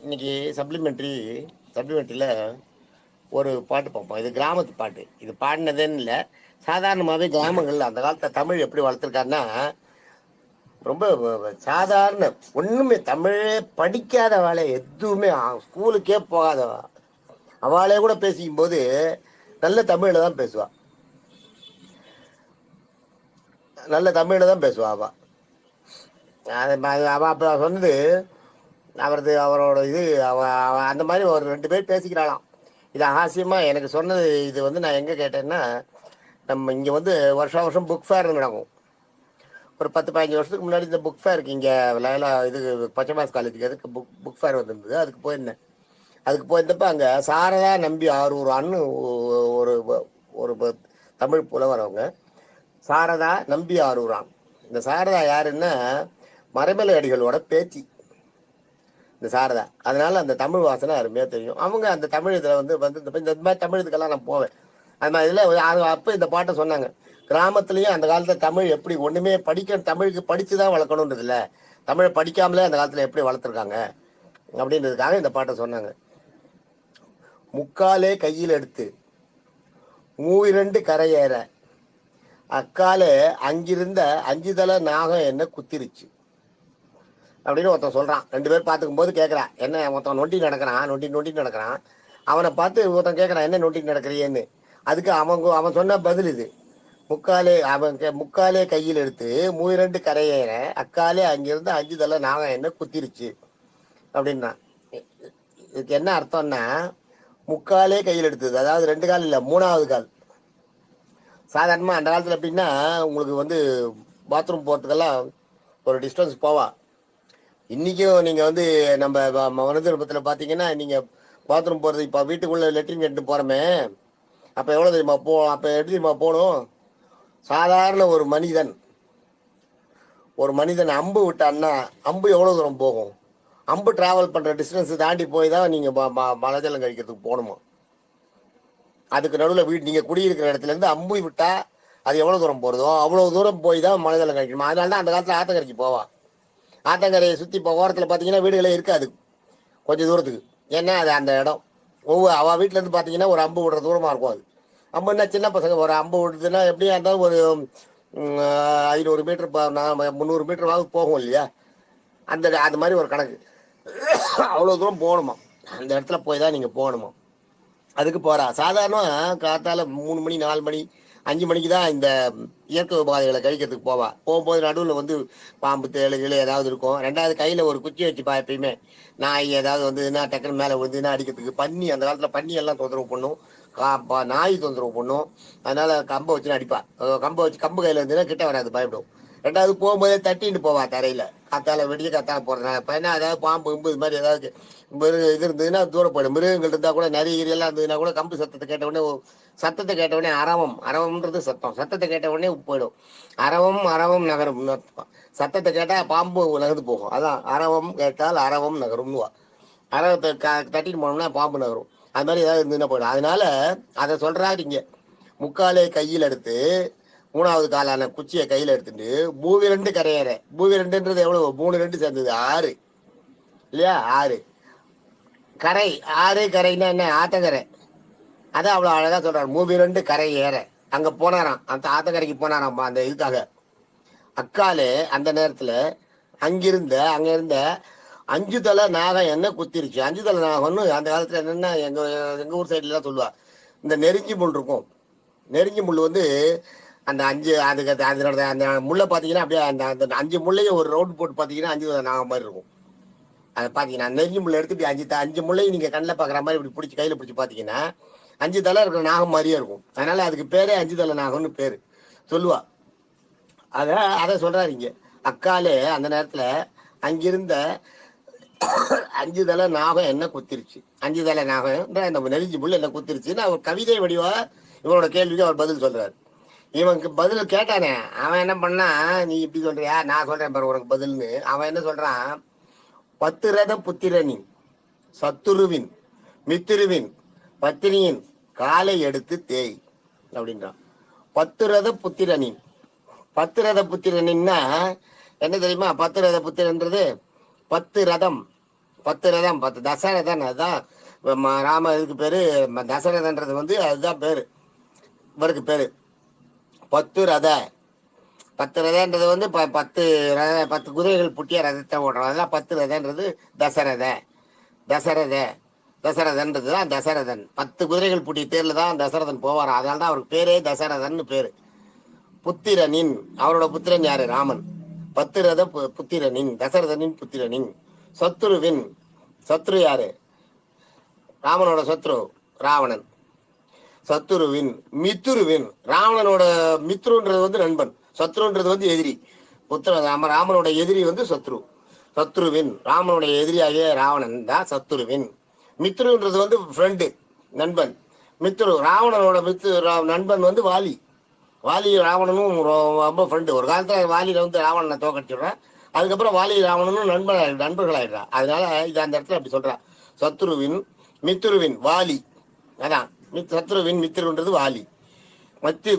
இன்னைக்கு சப்ளிமெண்ட்ரியில் ஒரு பாட்டு பார்ப்போம். இது கிராமத்து பாட்டு. இது பாடினதுன்னு இல்லை, சாதாரணமாகவே கிராமங்களில் அந்த காலத்தில் தமிழ் எப்படி வளர்த்துருக்காருன்னா, ரொம்ப சாதாரண ஒன்றுமே தமிழே படிக்காத அவளே, எதுவுமே ஸ்கூலுக்கே போகாதவ அவளே கூட பேசிக்கும் போது நல்ல தமிழில் தான் பேசுவா. நல்ல தமிழில் தான் பேசுவா அவள். அவள் அப்போ சொன்னது அவரோட இது அந்த மாதிரி ஒரு 2 பேர் பேசிக்கிறாளாம். இது அகாசியமாக எனக்கு சொன்னது. இது வந்து நான் எங்கே கேட்டேன்னா, நம்ம இங்கே வந்து வருஷம் புக் ஃபேர் நடக்கும். ஒரு 10-15 வருஷத்துக்கு முன்னாடி இந்த புக் ஃபேருக்கு இங்கே லைலா இது பச்சைமாஸ் காலேஜுக்கு எதுக்கு புக் ஃபேர் வந்துருந்தது. அதுக்கு போயிருந்தேன். அதுக்கு போயிருந்தப்ப அங்கே சாரதா நம்பி ஆரூரான்னு ஒரு ஒரு தமிழ் புலவர். அவங்க சாரதா நம்பி ஆரூரான். இந்த சாரதா யாருன்னா மறைமலை அடிகளோட பேத்தி இந்த சாரதா. அதனால அந்த தமிழ் வாசனை அருமையாக தெரியும். அவங்க அந்த தமிழ் இதில் வந்து இந்த மாதிரி தமிழ் இதுக்கெல்லாம் நான் போவேன். அது மாதிரி இதில் அப்போ இந்த பாட்டை சொன்னாங்க. கிராமத்துலேயும் அந்த காலத்தில் தமிழ் எப்படி ஒன்றுமே தமிழுக்கு படித்து தான் வளர்க்கணுன்றது இல்லை, தமிழை படிக்காமலே அந்த காலத்தில் எப்படி வளர்த்துருக்காங்க அப்படின்றதுக்காக இந்த பாட்டை சொன்னாங்க. முக்காலே கையில் எடுத்து மூவிரண்டு கரையேற அக்காலே அங்கிருந்த 5 தலை நாகம் என்ன குத்திருச்சு அப்படின்னு ஒருத்தன் சொல்கிறான். 2 பேர் பார்த்துக்கும் போது கேட்குறான், என்ன ஒருத்தன் நொண்டி நடக்கிறான். அவனை பார்த்து ஒருத்தன் கேட்குறான், என்ன நொண்டி நடக்கிறியேன்னு. அதுக்கு அவன் சொன்ன பதில் இது. முக்காலே கையில் எடுத்து மூவிரண்டு கரையேற அக்காலே அங்கிருந்து 5 தலை நாகம் என்ன குத்திருச்சு அப்படின்னா. இதுக்கு என்ன அர்த்தம்னா, முக்காலே கையில் எடுத்தது, அதாவது 2 கால் இல்லை, 3வது கால். சாதாரணமாக அந்த காலத்தில் எப்படின்னா, உங்களுக்கு வந்து பாத்ரூம் போகிறதுக்கெல்லாம் ஒரு டிஸ்டன்ஸ் போவா. இன்றைக்கும் நீங்கள் வந்து நம்ம மனதிருப்பத்தில் பார்த்தீங்கன்னா, நீங்கள் பாத்ரூம் போகிறது, இப்போ வீட்டுக்குள்ளே லெட்டின் எடுத்து போகிறோமே, அப்போ எவ்வளோ தெரியுமா அப்போ எப்படி தெரியுமா போகணும்? சாதாரண ஒரு மனிதன் அம்பு விட்டான்னா அம்பு எவ்வளோ தூரம் போகும்? அம்பு டிராவல் பண்ணுற டிஸ்டன்ஸ் தாண்டி போய் தான் நீங்கள் மலைஜலம் கழிக்கிறதுக்கு போகணுமா. அதுக்கு நடுவில் நீங்கள் குடியிருக்கிற இடத்துலேருந்து அம்பு விட்டால் அது எவ்வளோ தூரம் போகிறதோ அவ்வளோ தூரம் போய் தான் மலைஜலம் கழிக்கணுமா. அதனால தான் அந்த காலத்தில் ஆத்தங்கரைக்கு போவா. ஆத்தங்கரையை சுற்றி இப்போ ஓரத்தில் பார்த்தீங்கன்னா வீடுகளே இருக்காது கொஞ்சம் தூரத்துக்கு. ஏன்னா அது அந்த இடம் அவள் வீட்டிலேருந்து பார்த்தீங்கன்னா ஒரு அம்பு விடுற தூரமாக இருக்கும். அது அம்புன்னா சின்ன பசங்க ஒரு அம்பு விடுறதுன்னா எப்படியா இருந்தாலும் ஒரு 500 மீட்டர் 300 மீட்டர் போகும் இல்லையா. அது மாதிரி ஒரு கணக்கு. அவ்வளோ தூரம் போகணுமா, அந்த இடத்துல போய் தான் நீங்கள் போகணுமா. அதுக்கு போகிறா. சாதாரணமாக காத்தால 3 மணி 4 மணி 5 மணிக்கு தான் இந்த இயற்கை உபாதைகளை கழிக்கிறதுக்கு போகும்போது நடுவில் வந்து பாம்பு தேளு ஏதாவது இருக்கும். 2வது கையில் ஒரு குச்சி வச்சுப்பா. எப்பயுமே நாய் ஏதாவது வந்ததுன்னா டக்குன்னு மேலே வந்துன்னா அடிக்கிறதுக்கு. பன்னி அந்த காலத்தில் பன்னி எல்லாம் தொந்தரவு பண்ணும், நாய் தொந்தரவு பண்ணும். அதனால கம்பை வச்சுன்னு அடிப்பா. கம்பு கையில் இருந்ததுன்னா கிட்ட வராது, பயப்படும். 2வது போகும்போதே தட்டிட்டு போவா தரையில். காத்தால காத்தால போகிறதுனால இப்போ என்ன, ஏதாவது பாம்பு இது மாதிரி ஏதாவது இது இருந்ததுன்னா தூரம் போயிடும். மிருகங்கள் இருந்தால் கூட நிறைய எல்லாம் இருந்ததுன்னா கூட கம்பு சத்தத்தை கேட்டவுடனே அரவம்ன்றது சத்தத்தை கேட்டவுடனே போயிடும். அரவம் நகரும். சத்தத்தை கேட்டால் பாம்பு நகர்ந்து போகும். அதான் அரவம் கேட்டால் அரவம் நகரும்னுவா. அரவத்தை தட்டிட்டு போனோம்னா பாம்பு நகரும். அது மாதிரி ஏதாவது இருந்ததுன்னா போயிடும். அதனால அதை சொல்றாரு இங்க. முக்காலே கையில் எடுத்து 3வது காலான குச்சியை கையில் எடுத்துட்டு பூவி 2 கரையேற. பூவி 2ன்றது எவ்வளவு? 3 2 சேர்ந்தது 6 இல்லையா. 6 கரை. 6 கரைன்னா என்ன? ஆத்தங்கரை. அதான் அவ்வளோ அழகா சொல்றாரு. மூவி 2 கரை ஏற அங்கே போனாராம், அந்த ஆத்தங்கரைக்கு போனாராம் அந்த இதுக்காக. அக்காலே அந்த நேரத்தில் அங்க இருந்த 5 தலை நாகம் என்ன குத்திருச்சு. 5 தலை நாகம்னு அந்த காலத்தில் என்னென்னா எங்கள் ஊர் சைட்லாம் சொல்லுவா. இந்த நெருஞ்சி முள் இருக்கும். நெருஞ்சி முள் வந்து அந்த 5 அதோட அந்த முள்ளை பார்த்தீங்கன்னா அப்படியே அந்த 5 முள்ளையும் ஒரு ரவுண்ட் போட்டு பார்த்தீங்கன்னா 5 தலை நாகம் மாதிரி இருக்கும். அதை பார்த்தீங்கன்னா நெருஞ்சி முள்ளை எடுத்து இப்படி 5 முள்ளையும் நீங்கள் கண்ணில் பார்க்குற மாதிரி இப்படி பிடிச்சி கையில் பிடிச்சி பார்த்தீங்கன்னா 5 தலை இருக்கிற நாகம் மாதிரியே இருக்கும். அதனால அதுக்கு பேரே 5 தலை நாகம்னு பேர் சொல்லுவா. அதை சொல்றாரு இங்க. அக்காலே அந்த நேரத்துல அங்கிருந்த 5 தலை நாகம் என்ன குத்திருச்சு. 5 தலை நாகம் இந்த நெலிஞ்சி முள் என்ன குத்திருச்சுன்னு அவர் கவிதை வடிவா இவனோட கேள்விக்கு அவர் பதில் சொல்றாரு. இவனுக்கு பதில் கேட்டானே அவன் என்ன பண்ணா, நீ இப்படி சொல்றியா, நான் சொல்றேன் பாரு உனக்கு பதில்னு. அவன் என்ன சொல்றான், 10 ரத புத்திரனின் சத்துருவின் மித்திருவின் பத்தினியின் காலை எடுத்து தேய் அப்படின்றான். 10 ரத புத்திரனின். 10 ரத புத்திரனின்னா என்ன தெரியுமா? 10 ரத புத்திரன்றது 10 ரதம் 10 ரதம் 10 தசரதன். அதுதான் ராம இதுக்கு பேரு தசரதன்றது வந்து அதுதான் பேரு இவருக்கு பேரு. 10 ரத 10 ரதன்றது வந்து 10 குதிரைகள் புட்டிய ரதத்தை ஓடுறோம். அதெல்லாம் 10 ரதன்றது தசரத தசரத தசரதன்றது தான் தசரதன். 10 குதிரைகள் பூட்டிய தேர்ல தான் தசரதன் போவாராம். அதனால தான் அவருக்கு பேரே தசரதன் பேரு. புத்திரனின் அவரோட புத்திரன் யாரு? ராமன். 10 ரத புத்திரனின் தசரதனின் புத்திரனின். சத்ருவின் சத்ரு யாரு? ராமனோட சத்ரு ராவணன். சத்ருவின் மித்துருவின் ராவணனோட மித்ருன்றது வந்து நண்பன், சத்ருன்றது வந்து எதிரி. ராமனோட எதிரி வந்து சத்ரு. சத்ருவின் ராமனுடைய எதிரியாகிய ராவணன் தான் சத்ருவின். மித்ருன்றது வந்து ஃப்ரெண்டு, நண்பன். மித்ரு ராவணனோட நண்பன் வந்து வாலி. வாலி ராவணனும் ரொம்ப ஃப்ரெண்டு. ஒரு காலத்துல வாலியில வந்து ராவணனை தோக்கடிச்சுடுறான். அதுக்கப்புறம் வாலி ராவணனும் நண்பர்களாயிடுறான். அதனால இது அந்த இடத்துல அப்படி சொல்றான். சத்ருவின் மித்துருவின் வாலி. அதான் சத்ருவின் மித்துருன்றது வாலி.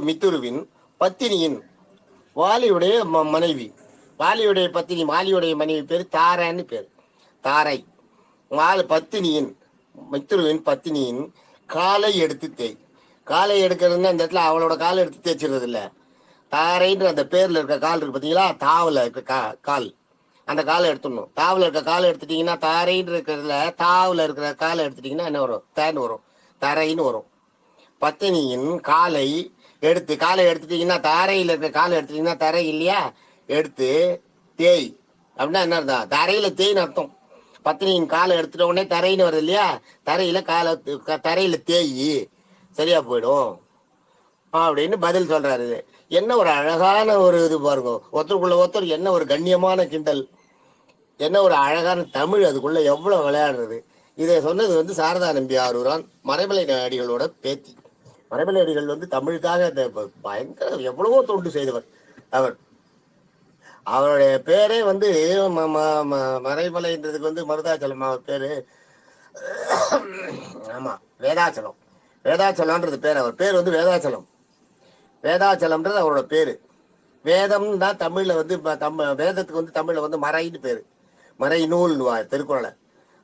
மித்துருவின் பத்தினியின் வாலியுடைய மனைவி. வாலியுடைய பத்தினி, வாலியுடைய மனைவி பேர் தாரன்னு பேர். தாரை. பத்தினியின் மித்துருவின் பத்தினியின் காலை எடுத்து தேய். காலை எடுக்கிறதுன்னா அந்த இடத்துல அவளோட காலை எடுத்து தேய்ச்சிடுறது இல்லை. தாரைன்ற அந்த பேர்ல இருக்க கால் இருக்கு பார்த்தீங்களா, தாவில் இருக்க கால், அந்த காலை எடுத்துடணும். தாவில் இருக்க காலை எடுத்துட்டீங்கன்னா தாரைன்னு இருக்கிறதுல தாவில் இருக்கிற காலை எடுத்துட்டீங்கன்னா என்ன வரும்? தேன் வரும், தரைன்னு வரும். பத்தினியின் காலை எடுத்துட்டீங்கன்னா தாரையில் இருக்கிற காலை எடுத்துட்டீங்கன்னா தரை இல்லையா, எடுத்து தேய் அப்படின்னா என்ன அர்த்தம்? தரையில தேய்ன்னு அர்த்தம். பத்தினியின் காலை எடுத்துட்ட உடனே தரைன்னு வருது இல்லையா, தரையில தேய் சரியா போயிடும் அப்படின்னு பதில் சொல்றாரு. என்ன ஒரு அழகான ஒரு இது பாருங்க, ஒருத்தருக்குள்ள ஒருத்தர் என்ன ஒரு கண்ணியமான கிண்டல், என்ன ஒரு அழகான தமிழ், அதுக்குள்ள எவ்வளவு விளையாடுறது. இதை சொன்னது வந்து சாரதா நம்பி ஆரூரான், மறைமலை அடிகளோட பேத்தி. மறைமலை அடிகள் வந்து தமிழுக்காக பயங்கர எவ்வளவோ தொண்டு செய்தவர் அவர். அவருடைய பேரே வந்து மறைமலைன்றதுக்கு வந்து மருதாச்சலம் அவர் பேரு. ஆமா, வேதாச்சலம். வேதாச்சலம்ன்றது பேர். அவர் பேர் வந்து வேதாச்சலம். வேதாச்சலம்ன்றது அவரோட பேரு. வேதம்னா தமிழ்ல வந்து வேதத்துக்கு வந்து தமிழ்ல வந்து மறைன்னு பேரு. மறை நூல் திருக்குறளை.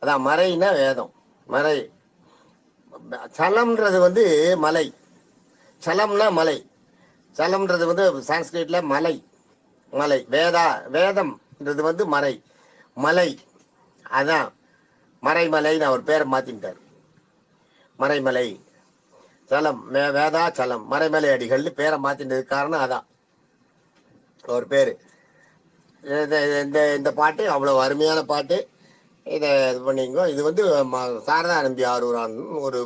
அதான் மறைன்னா வேதம். மறை. சலம்ன்றது வந்து மலை. சலம்னா மலை. சலம்ன்றது வந்து சான்ஸ்கிரிட்ல மலை. மலை. வேதம்ன்றது வந்து மறை மலை. அதான் மறைமலைன்னு அவர் பேரை மாத்திட்டார். மறைமலை சலம் வேதாச்சலம் மறைமலை அடிகள்னு பேரை மாத்தினது காரணம் அதான் ஒரு பேரு. இந்த பாட்டு அவ்வளவு அருமையான பாட்டு. இதை இது பண்ணிங்க. இது வந்து சாரதா நம்பி ஆரூரான் ஒரு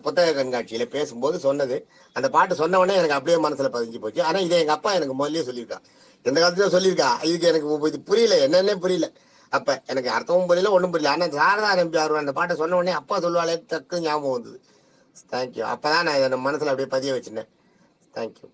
புத்தக கண்காட்சியில பேசும்போது சொன்னது. அந்த பாட்டு சொன்ன உடனே எனக்கு அப்படியே மனசுல பதிஞ்சு போச்சு. ஆனா இதை எங்க அப்பா எனக்கு முதல்லயே சொல்லியிருக்கா, இந்த காலத்துல சொல்லியிருக்கா. இதுக்கு எனக்கு இது புரியல, என்னன்னே புரியல. அப்ப எனக்கு அர்த்தமும் புரியல, ஒன்றும் புரியல. ஆனா சாரதா நம்பி ஆரூரான் அந்த பாட்டை சொன்ன உடனே அப்பா சொல்லுவாளே டக்கு ஞாபகம் வந்தது. தேங்க்யூ. அப்பதான் நான் இதை மனசுல அப்படியே பதிய வச்சிருந்தேன். தேங்க்யூ.